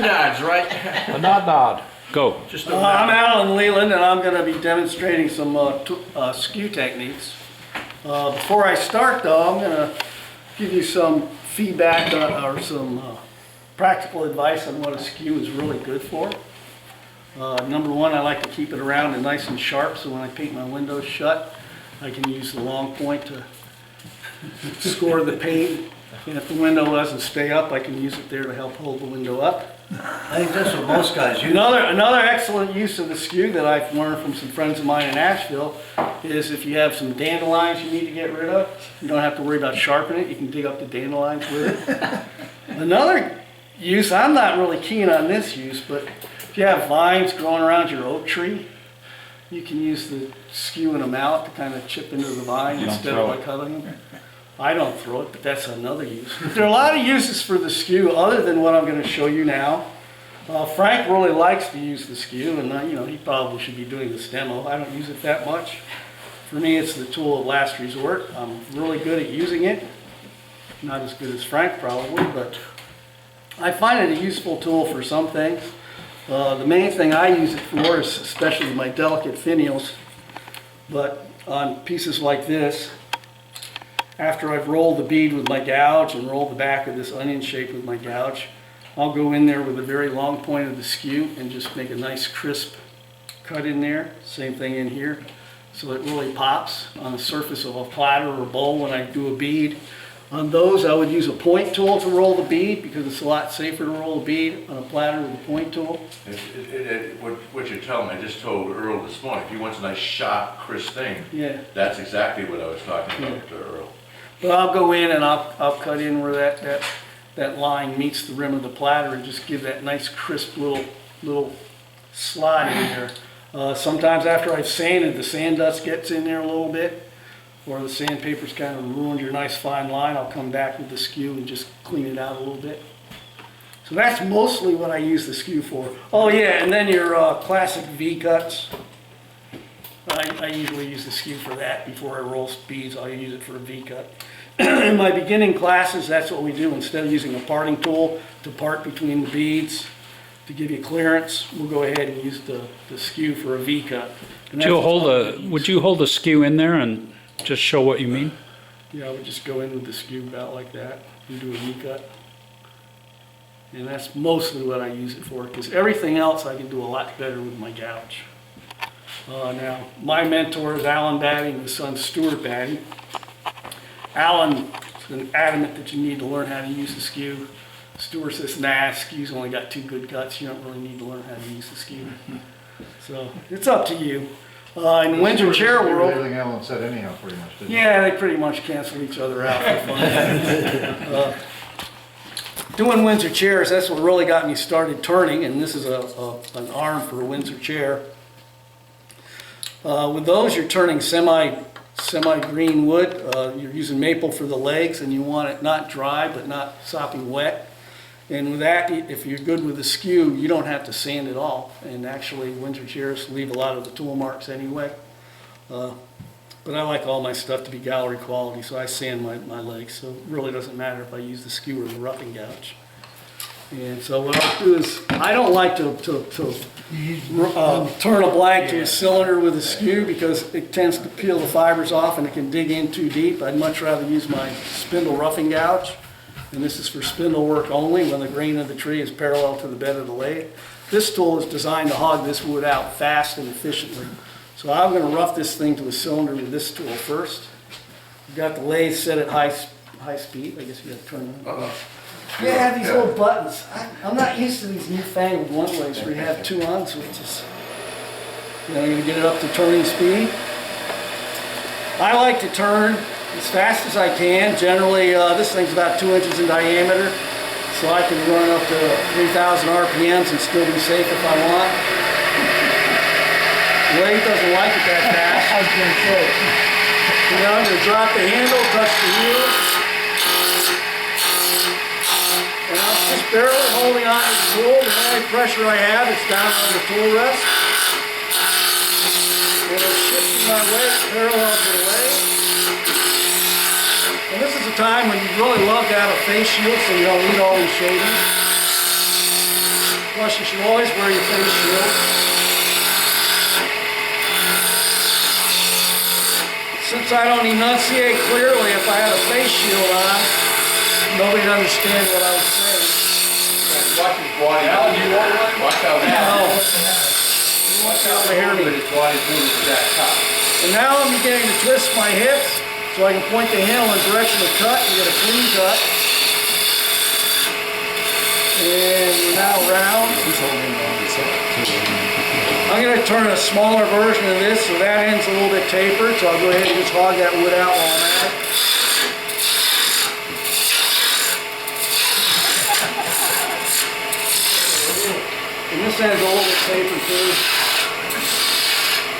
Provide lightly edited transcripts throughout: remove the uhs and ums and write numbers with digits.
nods, right? A nod. Go. Just I'm Alan Leland, and I'm going to be demonstrating some skew techniques. Before I start, though, I'm going to give you some feedback or some practical advice on what a skew is really good for. Number one, I like to keep it around and nice and sharp, so when I paint my windows shut, I can use the long point to score the paint. And if the window doesn't stay up, I can use it there to help hold the window up. I think that's what most guys use. Another excellent use of the skew that I've learned from some friends of mine in Asheville is if you have some dandelions you need to get rid of, you don't have to worry about sharpening it. You can dig up the dandelions with it. Another use, I'm not really keen on this use, but if you have vines growing around your oak tree, you can use the skew and a mallet to kind of chip into the vine instead of like cutting them. I don't throw it, but that's another use. There are a lot of uses for the skew other than what I'm going to show you now. Frank really likes to use the skew, and he probably should be doing this demo. I don't use it that much. For me, it's the tool of last resort. I'm really good at using it. Not as good as Frank probably, but I find it a useful tool for some things. The main thing I use it for is especially my delicate finials, but on pieces like this, after I've rolled the bead with my gouge and rolled the back of this onion shape with my gouge, I'll go in there with a very long point of the skew and just make a nice crisp cut in there. Same thing in here. So it really pops on the surface of a platter or a bowl when I do a bead. On those, I would use a point tool to roll the bead because it's a lot safer to roll a bead on a platter with a point tool. What you're telling me, I just told Earl this morning, if he wants a nice sharp, crisp thing, Yeah. that's exactly what I was talking about to Earl. But I'll go in and I'll cut in where that line meets the rim of the platter and just give that nice crisp little slide in there. Sometimes after I've sanded, the sand dust gets in there a little bit, or the sandpaper's kind of ruined your nice fine line. I'll come back with the skew and just clean it out a little bit. So that's mostly what I use the skew for. Oh yeah, and then your classic V cuts. I usually use the skew for that before I roll beads. I'll use it for a V cut. In my beginning classes, that's what we do. Instead of using a parting tool to part between the beads to give you clearance, we'll go ahead and use the skew for a V cut. Would you hold the skew in there and just show what you mean? Yeah, I would just go in with the skew about like that and do a V cut. And that's mostly what I use it for, because everything else I can do a lot better with my gouge. Now, my mentor is Alan Batty and his son Stuart Batty. Alan's been adamant that you need to learn how to use the skew. Stuart says, nah, skew's only got 2 good cuts. You don't really need to learn how to use the skew. So, it's up to you. In Windsor Chair World... Everything Alan said anyhow, pretty much, didn't Yeah, they pretty much cancel each other out for fun. Doing Windsor chairs, that's what really got me started turning, and this is an arm for a Windsor chair. With those, you're turning semi-green wood. You're using maple for the legs, and you want it not dry but not sopping wet. And with that, if you're good with the skew, you don't have to sand it all. And actually, Windsor chairs leave a lot of the tool marks anyway. But I like all my stuff to be gallery quality, so I sand my legs. So it really doesn't matter if I use the skew or the roughing gouge. And so what I'll do is, I don't like to turn a blank to a cylinder with a skew because it tends to peel the fibers off and it can dig in too deep. I'd much rather use my spindle roughing gouge. And this is for spindle work only when the grain of the tree is parallel to the bed of the lathe. This tool is designed to hog this wood out fast and efficiently. So I'm going to rough this thing to a cylinder with this tool first. I've got the lathe set at high speed. I guess you got to turn it. Yeah, these little buttons. I'm not used to these newfangled one-ways where you have 2 on switches. You're going to get it up to turning speed. I like to turn as fast as I can. Generally, this thing's about 2 inches in diameter, so I can run up to 3,000 RPMs and still be safe if I want. The lathe doesn't like it that fast. I was going to say. I'm going to drop the handle, touch the wheel. And I'm just barely holding on to the tool. The only pressure I have is down on the tool rest. And I'm shifting my weight parallel to the lathe. And this is a time when you really love to have a face shield so you don't need all these shadings. Plus, you should always wear your face shield. Since I don't enunciate clearly, if I had a face shield on, nobody'd understand what I was saying. Watch his body. Watch out No. now. Watch out to hear me. His body's moving to that top. And now I'm beginning to twist my hips so I can point the handle in the direction of cut and get a clean cut. And we're now round. I'm going to turn a smaller version of this so that end's a little bit tapered, so I'll go ahead and just hog that wood out while I'm at it. And this end's a little bit tapered too.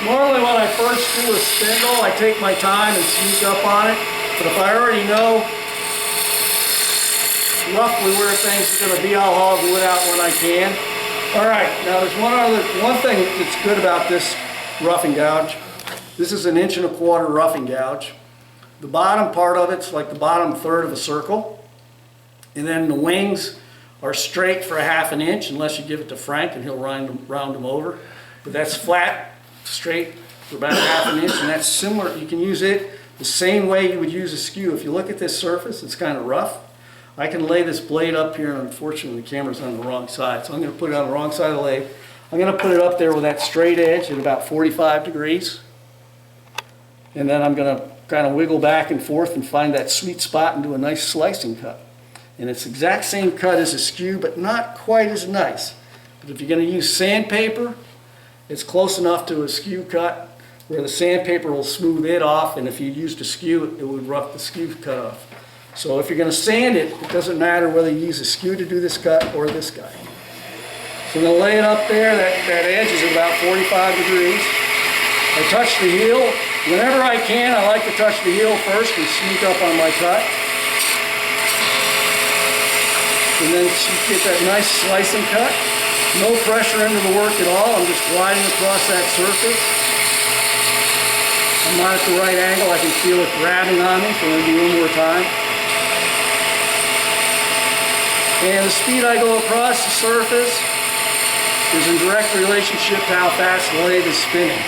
Normally when I first do a spindle, I take my time and sneak up on it, but if I already know roughly where things are going to be, I'll hog wood out when I can. All right, now there's one thing that's good about this roughing gouge. This is an 1.25 inch roughing gouge. The bottom part of it's like the bottom third of a circle, and then the wings are straight for 1/2 inch, unless you give it to Frank and he'll round them over. But that's flat, straight for about 1/2 inch, and that's similar. You can use it the same way you would use a skew. If you look at this surface, it's kind of rough. I can lay this blade up here, and unfortunately the camera's on the wrong side, so I'm going to put it on the wrong side of the lathe. I'm going to put it up there with that straight edge at about 45 degrees. And then I'm going to kind of wiggle back and forth and find that sweet spot and do a nice slicing cut. And it's the exact same cut as a skew, but not quite as nice. But if you're going to use sandpaper, it's close enough to a skew cut where the sandpaper will smooth it off, and if you used a skew, it would rough the skew cut off. So if you're going to sand it, it doesn't matter whether you use a skew to do this cut or this guy. So I'm going to lay it up there. That edge is about 45 degrees. I touch the heel. Whenever I can, I like to touch the heel first and sneak up on my cut. And then get that nice slicing cut. No pressure into the work at all. I'm just gliding across that surface. I'm not at the right angle. I can feel it grabbing on me, so I'm going to do one more time. And the speed I go across the surface is in direct relationship to how fast the lathe is spinning.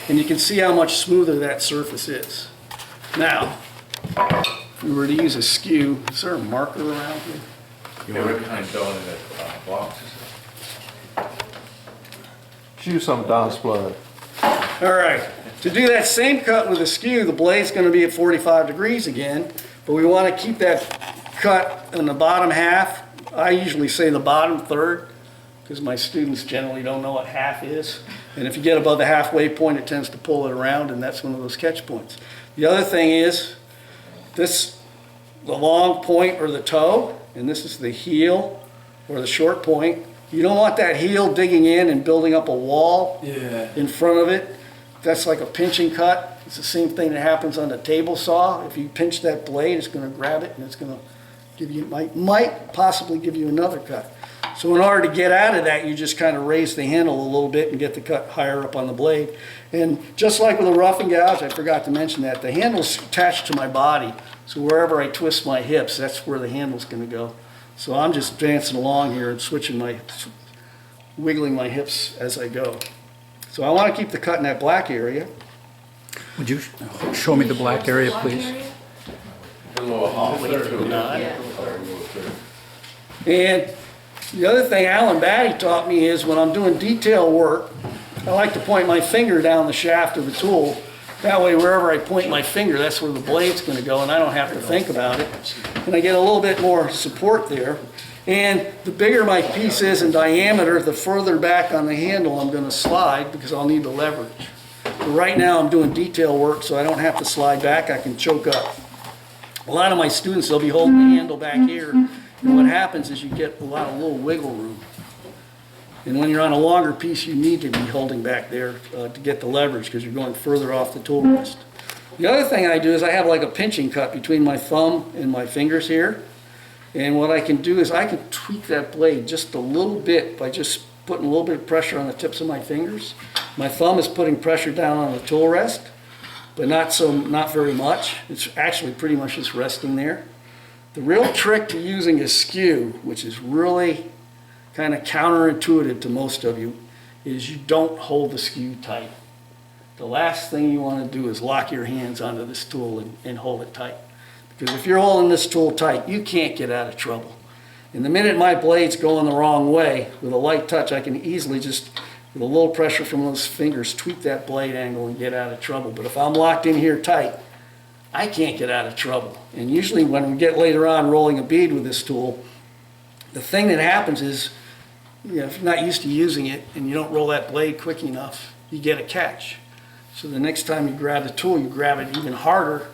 And you can see how much smoother that surface is. Now, if we were to use a skew, is there a marker around here? Yeah, what kind of dough in that box is Choose some Don's blood. All right, to do that same cut with a skew, the blade's going to be at 45 degrees again, but we want to keep that cut in the bottom half. I usually say the bottom third, because my students generally don't know what half is. And if you get above the halfway point, it tends to pull it around, and that's one of those catch points. The other thing is, the long point or the toe, and this is the heel or the short point. You don't want that heel digging in and building up a wall in front of it. That's like a pinching cut. It's the same thing that happens on the table saw. If you pinch that blade, it's going to grab it and it's going to give you, might possibly give you another cut. So in order to get out of that, you just kind of raise the handle a little bit and get the cut higher up on the blade. And just like with a roughing gouge, I forgot to mention that, the handle's attached to my body. So wherever I twist my hips, that's where the handle's going to go. So I'm just dancing along here and wiggling my hips as I go. So I want to keep the cut in that black area. Would you show me the black area, please? a little off there too. And the other thing Alan Batty taught me is when I'm doing detail work, I like to point my finger down the shaft of the tool. That way, wherever I point my finger, that's where the blade's going to go, and I don't have to think about it. And I get a little bit more support there. And the bigger my piece is in diameter, the further back on the handle I'm going to slide because I'll need the leverage. But right now, I'm doing detail work, so I don't have to slide back. I can choke up. A lot of my students, they'll be holding the handle back here. And what happens is you get a lot of little wiggle room. And when you're on a longer piece, you need to be holding back there to get the leverage because you're going further off the tool rest. The other thing I do is I have like a pinching cut between my thumb and my fingers here. And what I can do is I can tweak that blade just a little bit by just putting a little bit of pressure on the tips of my fingers. My thumb is putting pressure down on the tool rest, but not very much. It's actually pretty much just resting there. The real trick to using a skew, which is really kind of counterintuitive to most of you, is you don't hold the skew tight. The last thing you want to do is lock your hands onto this tool and hold it tight. Because if you're holding this tool tight, you can't get out of trouble. And the minute my blade's going the wrong way, with a light touch, I can easily just, with a little pressure from those fingers, tweak that blade angle and get out of trouble. But if I'm locked in here tight, I can't get out of trouble. And usually when we get later on rolling a bead with this tool, the thing that happens is, you know, if you're not used to using it and you don't roll that blade quick enough, you get a catch. So the next time you grab the tool, you grab it even harder,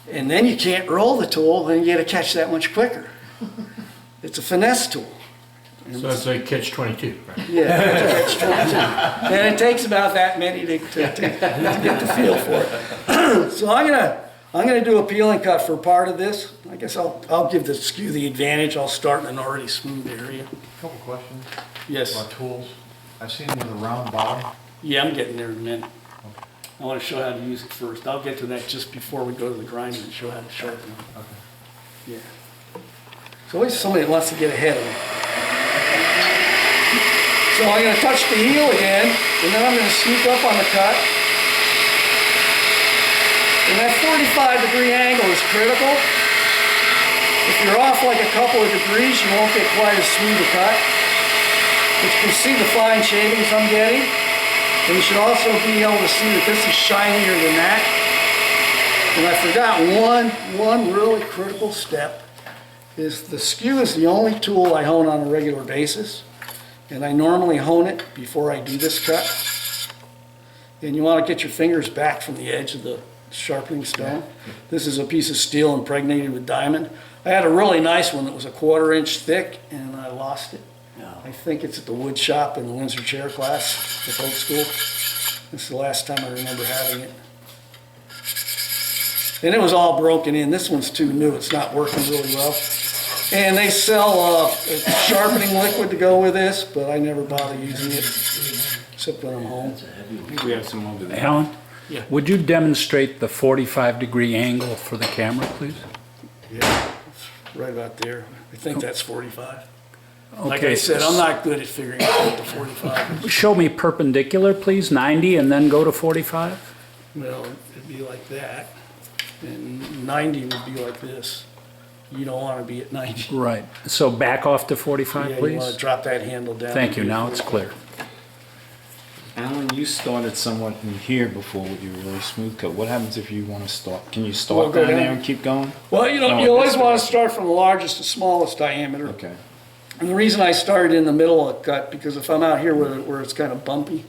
and then you can't roll the tool, then you get a catch that much quicker. It's a finesse tool. So it's like catch-22, right? Yeah, it's a catch-22. And it takes about that many to get the feel for it. So I'm gonna do a peel and cut for part of this. I guess I'll give the skew the advantage. I'll start in an already smooth area. Couple questions Yes. about tools. I've seen them with a round bottom. Yeah, I'm getting there in a minute. I want to show how to use it first. I'll get to that just before we go to the grinding and show how to sharpen it. Okay. Yeah. There's always somebody that wants to get ahead of me. So I'm going to touch the heel again, and then I'm going to sneak up on the cut. And that 45-degree angle is critical. If you're off like a couple of degrees, you won't get quite as smooth a cut. But you can see the fine shavings I'm getting. And you should also be able to see that this is shinier than that. And I forgot one really critical step, is the skew is the only tool I hone on a regular basis. And I normally hone it before I do this cut. And you want to get your fingers back from the edge of the sharpening stone. This is a piece of steel impregnated with diamond. I had a really nice one that was a 1/4 inch thick, and I lost it. I think it's at the wood shop in the Windsor chair class, the folk school. This is the last time I remember having it. And it was all broken in. This one's too new. It's not working really well. And they sell a sharpening liquid to go with this, but I never bother using it, except when I'm home. I think we have some over there. Alan? Yeah. Would you demonstrate the 45-degree angle for the camera, please? Yeah, it's right about there. I think that's 45. Like Okay. I said, I'm not good at figuring out the 45. Show me perpendicular, please, 90, and then go to 45? Well, it'd be like that, and 90 would be like this. You don't want to be at 90. Right. So back off to 45, Yeah, you want to please? drop that handle down. Thank you, now it's clear. Alan, you started somewhat in here before with your really smooth cut. What happens if you want to start? Can you Well, start go down down. there and keep going? Well, you know, No, you always this want way. to start from the largest to smallest diameter. Okay. And the reason I started in the middle of the cut, because if I'm out here where it's kind of bumpy,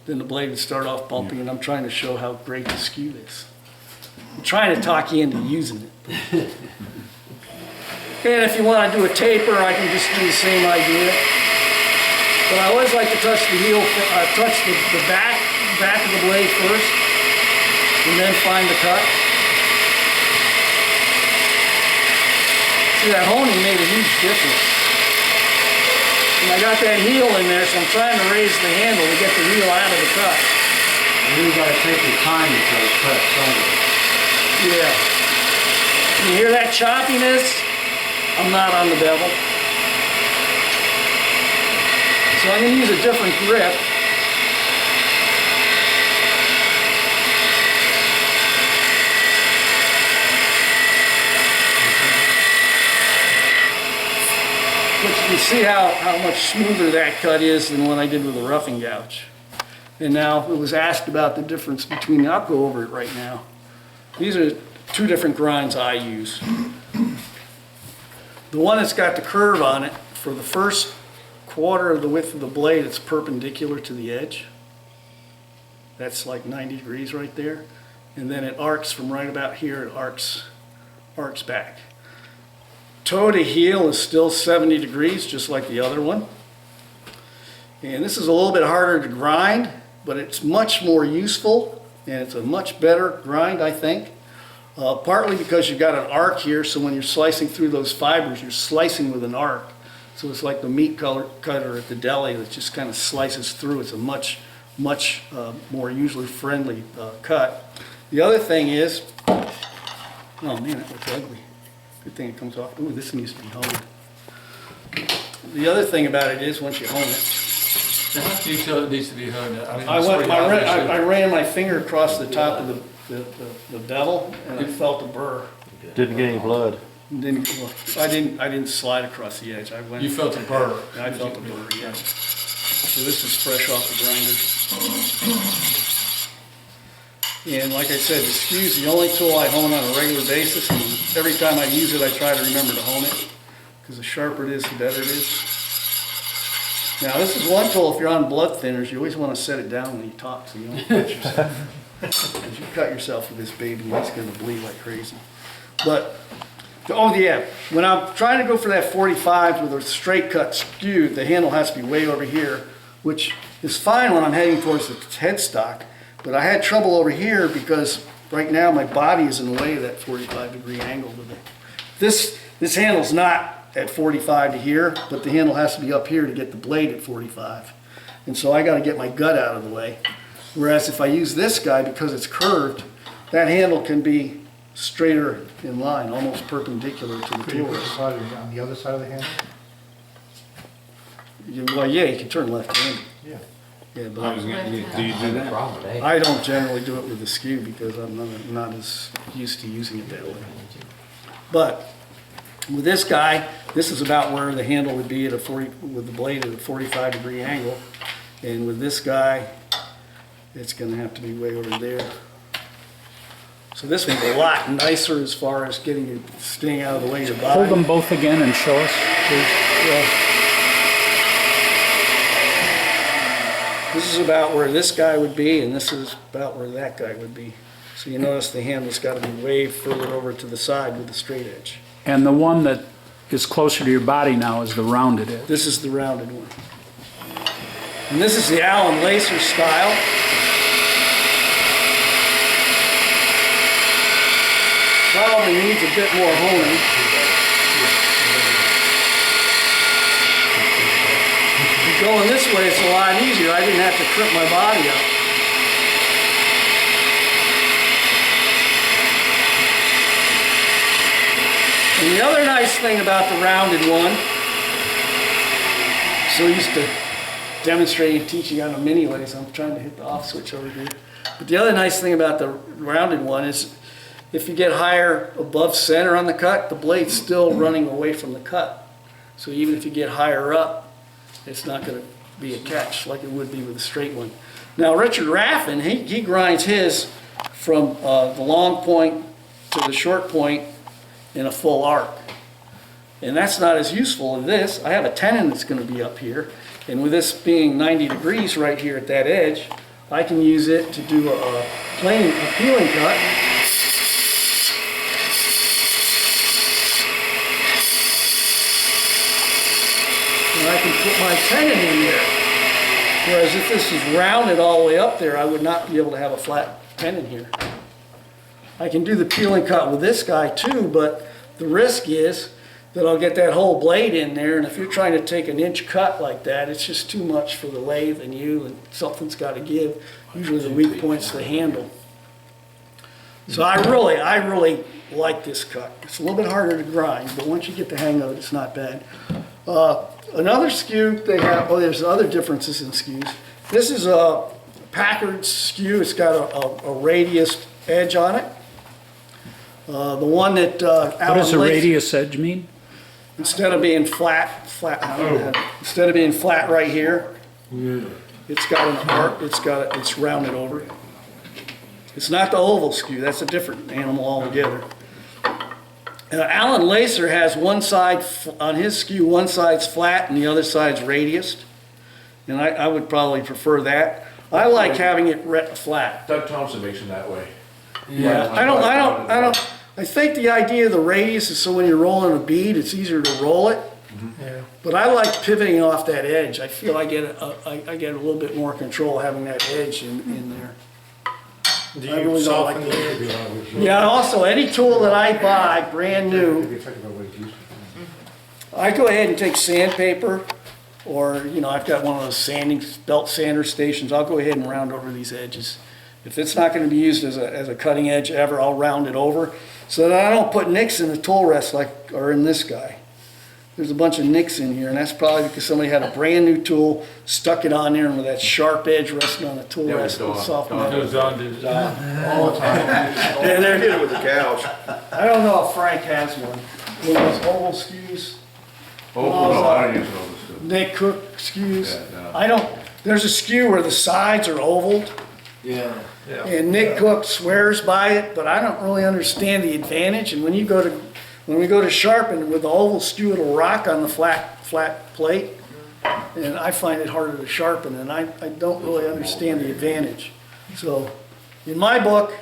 then the blade would start off bumpy, and I'm trying to show how great the skew is. I'm trying to talk you into using it. And if you want to do a taper, I can just do the same idea. But I always like to touch the heel, touch the back of the blade first, and then find the cut. See, that honing made a huge difference. And I got that heel in there, so I'm trying to raise the handle to get the heel out of the cut. And then you gotta take your time until it cuts, don't you? Yeah. You hear that choppiness? I'm not on the bevel. So I'm going to use a different grip. But you can see how much smoother that cut is than what I did with the roughing gouge. And now it was asked about the difference between, I'll go over it right now. These are two different grinds I use. The one that's got the curve on it, for the first 1/4 of the width of the blade, it's perpendicular to the edge. That's like 90 degrees right there. And then it arcs from right about here, it arcs back. Toe to heel is still 70 degrees, just like the other one. And this is a little bit harder to grind, but it's much more useful, and it's a much better grind, I think. Partly because you've got an arc here, so when you're slicing through those fibers, you're slicing with an arc. So it's like the meat cutter at the deli that just kind of slices through. It's a much more usually friendly cut. The other thing is, oh man, that looks ugly. Good thing it comes off. Ooh, this needs to be honed. the other thing about it is, once you hone it, How do you tell it needs to be honed? I mean, I it's went, pretty I obvious. ran my finger across the top of the bevel, and I felt a burr. Didn't get any blood. I didn't slide across the edge. I went. You felt a burr. I felt a burr, yeah. So this is fresh off the grinder. And like I said, the Skew's the only tool I hone on a regular basis, and every time I use it, I try to remember to hone it, because the sharper it is, the better it is. Now, this is one tool, if you're on blood thinners, you always want to set it down when you talk, so you don't cut yourself. Because you cut yourself with this baby, it's going to bleed like crazy. But, oh yeah, when I'm trying to go for that 45 with a straight cut skew, the handle has to be way over here, which is fine when I'm heading towards the headstock. But I had trouble over here because right now my body is in the way of that 45-degree angle with it. This handle's not at 45 to here, but the handle has to be up here to get the blade at 45. And so I got to get my gut out of the way. Whereas if I use this guy, because it's curved, that handle can be straighter in line, almost perpendicular to the Could you tool. put the slide on the other side of the handle? Well, yeah, you can turn left-handed. Yeah. Yeah, I but was gonna, do you do that? I don't generally do it with the skew because I'm not as used to using it that way. But with this guy, this is about where the handle would be at with the blade at a 45-degree angle. And with this guy, it's gonna have to be way over there. So this one's a lot nicer as far as getting it staying out of the way of your body. Hold them both again and show us, please. This is about where this guy would be, and this is about where that guy would be. So you notice the handle's got to be way further over to the side with the straight edge. And the one that is closer to your body now is the rounded edge. This is the rounded one. And this is the Allen Lacer style. Probably needs a bit more honing. Going this way, it's a lot easier. I didn't have to trip my body up. And the other nice thing about the rounded one, so used to demonstrating and teaching on a mini lathe, I'm trying to hit the off switch over here. But the other nice thing about the rounded one is if you get higher above center on the cut, the blade's still running away from the cut. So even if you get higher up, it's not going to be a catch like it would be with a straight one. Now Richard Raffin, he grinds his from the long point to the short point in a full arc. And that's not as useful as this. I have a tenon that's going to be up here. And with this being 90 degrees right here at that edge, I can use it to do a peeling cut. And I can put my tenon in there. Whereas if this is rounded all the way up there, I would not be able to have a flat tenon here. I can do the peeling cut with this guy too, but the risk is that I'll get that whole blade in there, and if you're trying to take an inch cut like that, it's just too much for the lathe and you, and something's got to give. Usually the weak point's the handle. So I really like this cut. It's a little bit harder to grind, but once you get the hang of it, it's not bad. Another skew they have, there's other differences in skews. This is a Packard skew. It's got a radius edge on it. The one that What does a radius edge mean? Instead of being flat, instead of being flat right here, it's got an arc. It's rounded over. It's not the oval skew. That's a different animal altogether. Allen Lacer has one side on his skew. One side's flat and the other side's radiused, and I would probably prefer that. I like having it flat. Doug Thompson makes them that way. Yeah, I think the idea of the radius is so when you're rolling a bead, it's easier to roll it. Yeah. But I like pivoting off that edge. I feel I get a little bit more control having that edge in there. Do I you really don't like soften the it? edge. Yeah, also any tool that I buy brand new, I go ahead and take sandpaper, or I've got one of those belt sander stations. I'll go ahead and round over these edges. If it's not going to be used as a cutting edge ever, I'll round it over so that I don't put nicks in the tool rest like are in this guy. there's a bunch of nicks in here, and that's probably because somebody had a brand new tool, stuck it on there, and with that sharp edge resting on the tool Yeah, it was rest, and Dawn. soft Dawn. metal. It was on, dude. All the time. And they're- Hit it with the couch. I don't know if Frank has one. One of those oval skews, Oh, no, I don't use those. Nick Cook skews. Yeah, no. I don't, there's a skew where the sides are ovaled, Yeah. and Nick Cook swears by it, but I don't really understand the advantage. And when we go to sharpen with the oval skew, it'll rock on the flat plate. And I find it harder to sharpen, and I don't really understand the advantage. So, in my book,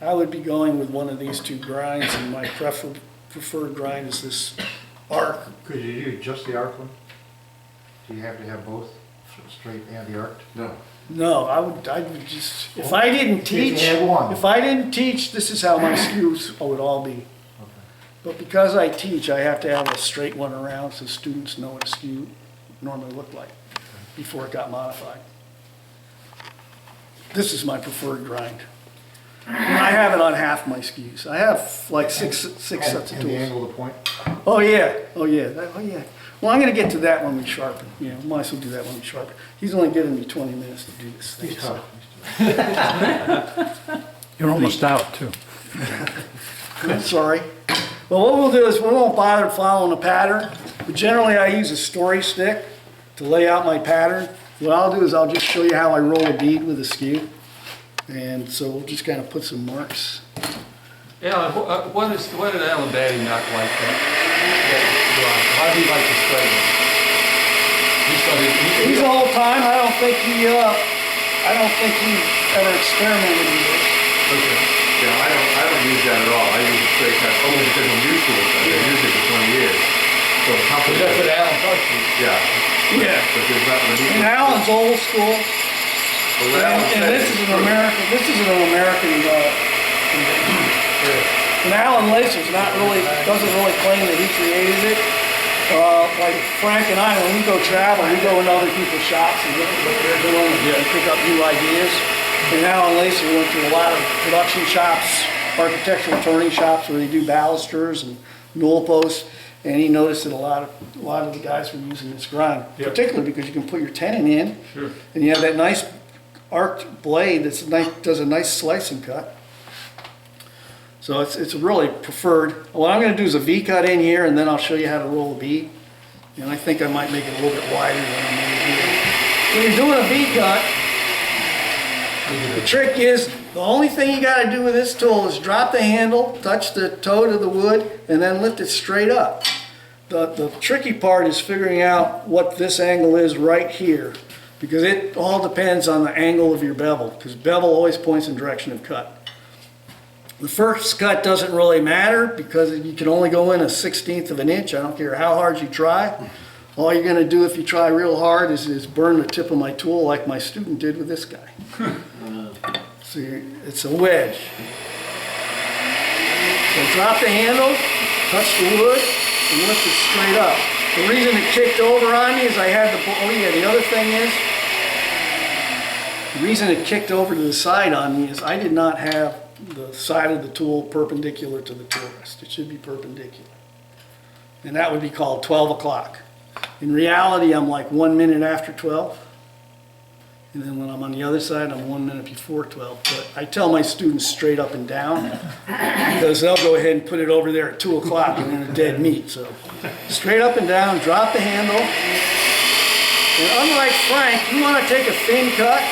I would be going with one of these two grinds, and my preferred grind is this arc. Could you use just the arc one? Do you have to have both, straight and the arced? No. No, I would just, if I didn't If you teach, had one. if I didn't teach, this is how my skews would all be. Okay. But because I teach, I have to have a straight one around so students know what a skew normally looked like before it got modified. This is my preferred grind. And I have it on half my skews. I have like six sets of And the tools. angle of the point? Oh, yeah, oh, yeah, oh, yeah. Well, I'm gonna get to that when we sharpen, you know, might as well do that when we sharpen. He's only giving me 20 minutes to do this thing, He's so. tough. You're almost out, too. I'm sorry. Well, what we'll do is we won't bother following a pattern, but generally I use a story stick to lay out my pattern. What I'll do is I'll just show you how I roll a bead with a skew. And so we'll just kind of put some marks. Alan, what did Alan Batty not like that? Why do you like to straighten it? He's the whole time, I don't think he ever experimented with this. Yeah, I don't use that at all. I use a straight cut, only because I'm used to it. I've been using it for 20 years. So I'm comfortable. That's what Alan taught you. Yeah. Yeah. But there's nothing. And Alan's old school, But what Alan and said this is an American, invention. And Alan Lacer's doesn't really claim that he created it. Like Frank and I, when we go travel, we go into other people's shops and look at what they're doing and pick up new ideas. And Alan Lacer went to a lot of production shops, architectural turning shops where they do balusters and newel posts. And he noticed that a lot of the guys were using this grind, particularly because you can put your tenon in, and you have that nice arced blade that does a nice slicing cut. So it's really preferred. What I'm going to do is a V cut in here, and then I'll show you how to roll a bead. And I think I might make it a little bit wider than I'm going to do. When you're doing a V cut, the trick is, the only thing you got to do with this tool is drop the handle, touch the toe to the wood, and then lift it straight up. The tricky part is figuring out what this angle is right here, because it all depends on the angle of your bevel, because bevel always points in the direction of cut. The first cut doesn't really matter because you can only go in a 1/16 of an inch. I don't care how hard you try. All you're going to do if you try real hard is burn the tip of my tool like my student did with this guy. See, it's a wedge. So drop the handle, touch the wood, and lift it straight up. The reason it kicked over on me is I had the other thing is, the reason it kicked over to the side on me is I did not have the side of the tool perpendicular to the tool rest. It should be perpendicular. And that would be called 12 o'clock. In reality, I'm like 1 minute after 12. And then when I'm on the other side, I'm 1 minute before 12. But I tell my students straight up and down because they'll go ahead and put it over there at 2 o'clock and then a dead meat. So straight up and down, drop the handle. And unlike Frank, you want to take a thin cut.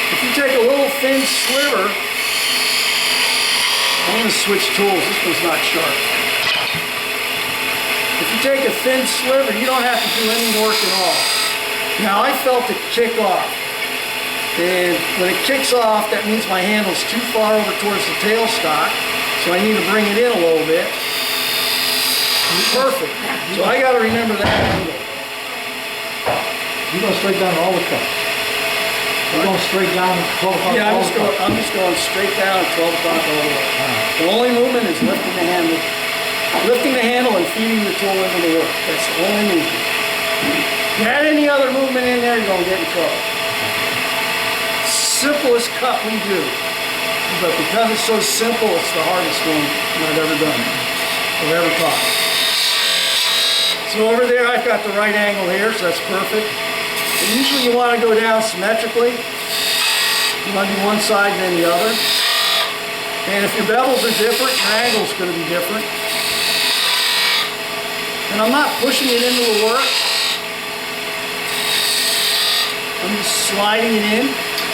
If you take a little thin sliver, I'm going to switch tools. This one's not sharp. If you take a thin sliver, you don't have to do any work at all. Now I felt it kick off. And when it kicks off, that means my handle's too far over towards the tailstock. So I need to bring it in a little bit. Perfect. So I got to remember that angle. You're going straight down all the cuts. You're going straight down 12 o'clock. Yeah, all the cuts. I'm just going straight down at 12 o'clock all the way. The only movement is lifting the handle. Lifting the handle and feeding the tool into the work. That's the only movement. If you add any other movement in there, you're going to get in trouble. Simplest cut we do. But because it's so simple, it's the hardest one I've ever done or ever taught. So over there, I've got the right angle here, so that's perfect. But usually you want to go down symmetrically. You want to do one side and then the other. And if your bevels are different, your angle's going to be different. And I'm not pushing it into the work. I'm just sliding it in.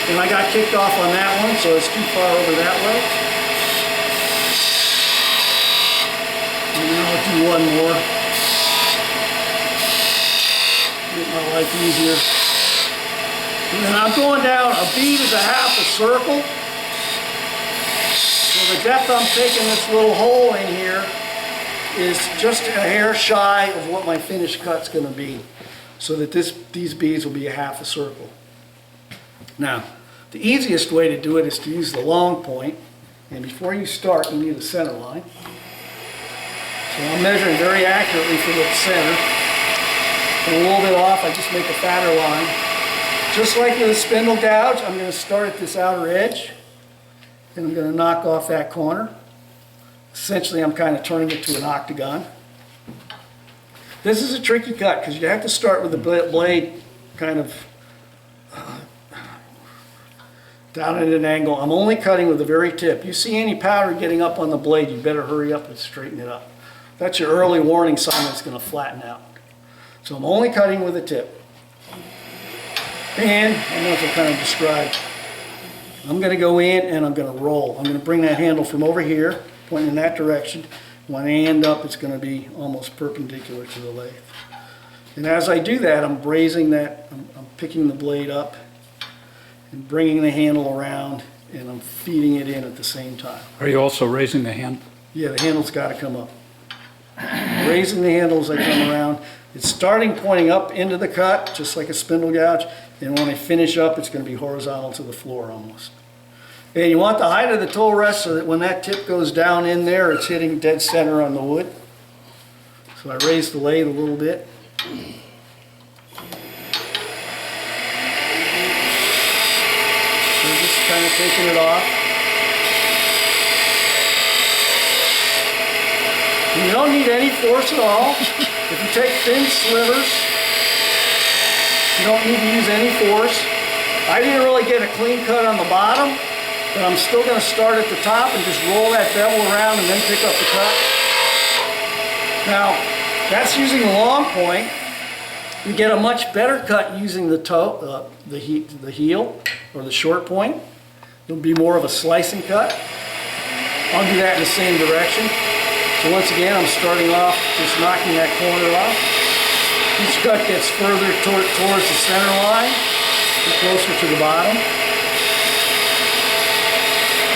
And I got kicked off on that one, so it's too far over that way. And then I'll do one more. Make my life easier. And then I'm going down, a bead is a half a circle. So the depth I'm taking this little hole in here is just a hair shy of what my finished cut's going to be. So that these beads will be a half a circle. Now, the easiest way to do it is to use the long point. And before you start, you need a center line. So I'm measuring very accurately for the center. And a little bit off, I just make a fatter line. Just like with a spindle gouge, I'm going to start at this outer edge. And I'm going to knock off that corner. Essentially, I'm kind of turning it to an octagon. This is a tricky cut because you have to start with the blade kind of down at an angle. I'm only cutting with the very tip. You see any powder getting up on the blade, you better hurry up and straighten it up. That's your early warning sign that it's going to flatten out. So I'm only cutting with the tip. And I don't know if I kind of described. I'm going to go in and I'm going to roll. I'm going to bring that handle from over here, pointing in that direction. When I end up, it's going to be almost perpendicular to the lathe. And as I do that, I'm brazing that, I'm picking the blade up and bringing the handle around, and I'm feeding it in at the same time. Are you also raising the hand? Yeah, the handle's got to come up. Raising the handle as I come around. It's starting pointing up into the cut, just like a spindle gouge, and when I finish up, it's going to be horizontal to the floor almost. And you want the height of the tool rest so that when that tip goes down in there, it's hitting dead center on the wood. So I raise the lathe a little bit. So just kind of taking it off. And you don't need any force at all. If you take thin slivers, you don't need to use any force. I didn't really get a clean cut on the bottom, but I'm still going to start at the top and just roll that bevel around and then pick up the cut. Now, that's using the long point. You get a much better cut using the toe, the heel, or the short point. It'll be more of a slicing cut. I'll do that in the same direction. So once again, I'm starting off just knocking that corner off. Each cut gets further towards the center line and closer to the bottom.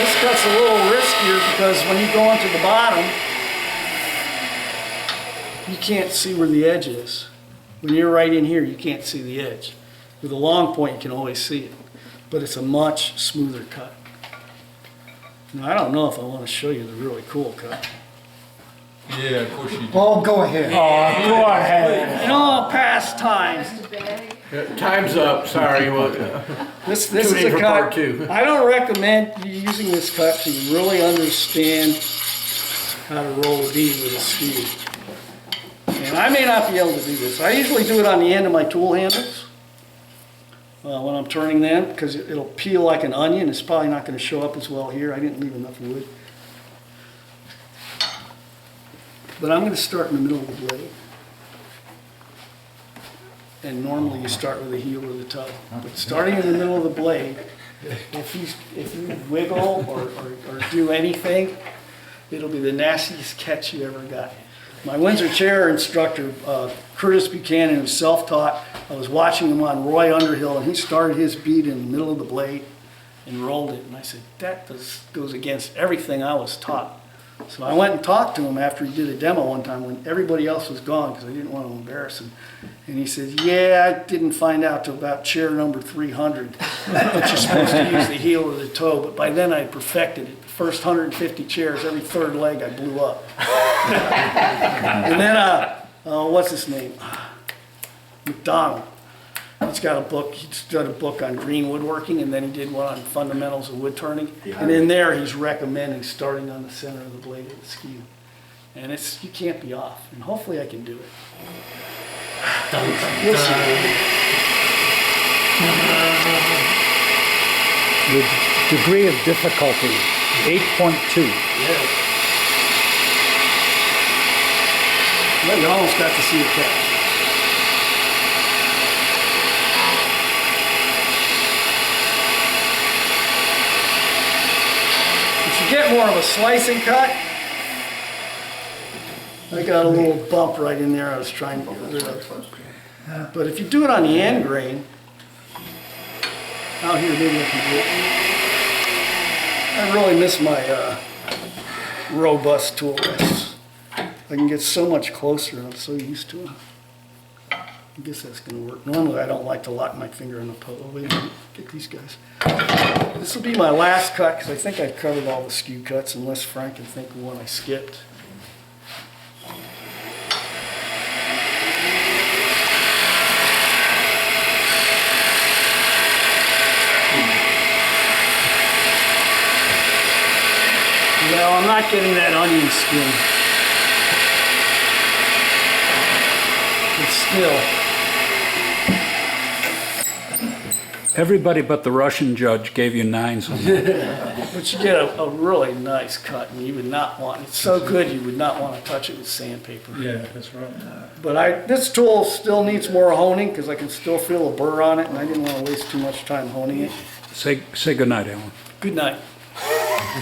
This cut's a little riskier because when you go into the bottom, you can't see where the edge is. When you're right in here, you can't see the edge. With a long point, you can always see it, but it's a much smoother cut. Now, I don't know if I want to show you the really cool cut. Yeah, of course you do. Oh, go ahead. Oh, go ahead. In all past times, Time's up, sorry. this is Tune in a for cut. part two. I don't recommend you using this cut till you really understand how to roll a bead with a skew. And I may not be able to do this. I usually do it on the end of my tool handles when I'm turning them because it'll peel like an onion. It's probably not going to show up as well here. I didn't leave enough wood. But I'm going to start in the middle of the blade. And normally you start with the heel or the toe. But starting in the middle of the blade, if you wiggle or do anything, it'll be the nastiest catch you ever got. My Windsor chair instructor, Curtis Buchanan, who's self-taught, I was watching him on Roy Underhill, and he started his bead in the middle of the blade and rolled it. And I said, that goes against everything I was taught. So I went and talked to him after he did a demo one time when everybody else was gone because I didn't want to embarrass him. And he said, yeah, I didn't find out till about chair number 300 that you're supposed to use the heel or the toe, but by then I had perfected it. The first 150 chairs, every third leg I blew up. And then, what's his name? McDonald. He's got a book. He's done a book on green woodworking, and then he did one on fundamentals of wood turning. And in there, he's recommending starting on the center of the blade of the skew. And you can't be off, and hopefully I can do it. We'll see. The degree of difficulty, 8.2. Yeah. Well, you almost got to see it catch. If you get more of a slicing cut, I got a little bump right in there I was trying to get rid of. But if you do it on the end grain, out here maybe I can do it. I really miss my robust tool rests. I can get so much closer, I'm so used to them. I guess that's gonna work. Normally I don't like to lock my finger in the pole. Wait a minute, get these guys. This will be my last cut because I think I've covered all the skew cuts unless Frank can think of one I skipped. No, I'm not getting that onion skin. But still. Everybody but the Russian judge gave you 9s on that. But you get a really nice cut, and you would not want, it's so good you would not want to touch it with sandpaper. Yeah, that's right. But this tool still needs more honing because I can still feel a burr on it, and I didn't want to waste too much time honing it. Say goodnight, Alan. Good night.